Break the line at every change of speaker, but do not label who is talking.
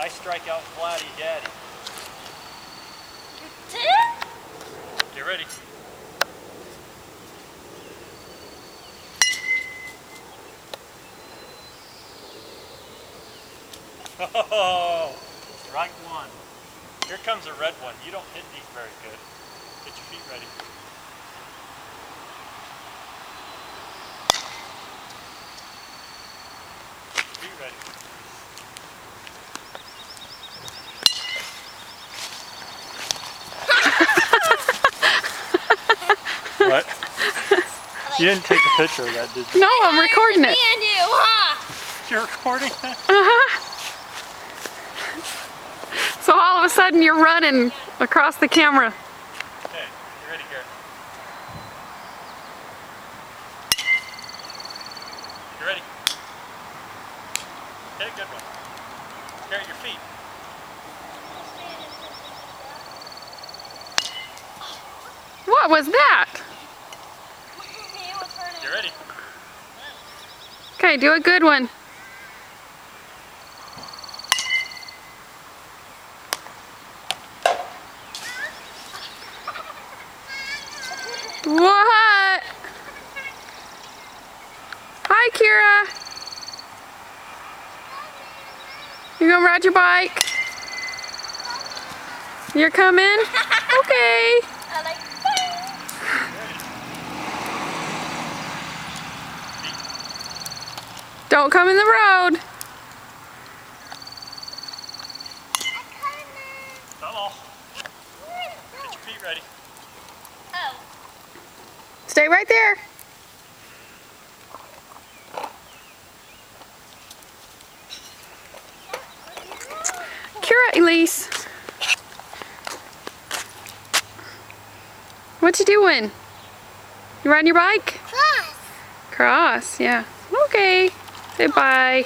I strike out Flatty Daddy. Get ready. Oh, strike one. Here comes a red one. You don't hit these very good. Get your feet ready. Feet ready. What? You didn't take a picture of that, did you?
No, I'm recording it.
You're recording that?
So all of a sudden you're running across the camera.
Okay, you ready, Garrett? You ready? Okay, good one. Garrett, your feet.
What was that?
You ready?
Okay, do a good one. What? Hi, Kira. You gonna ride your bike? You're coming? Okay. Don't come in the road.
Come on. Get your feet ready.
Stay right there. Kira, Elise. What you doing? You riding your bike?
Cross.
Cross, yeah. Okay. Say bye.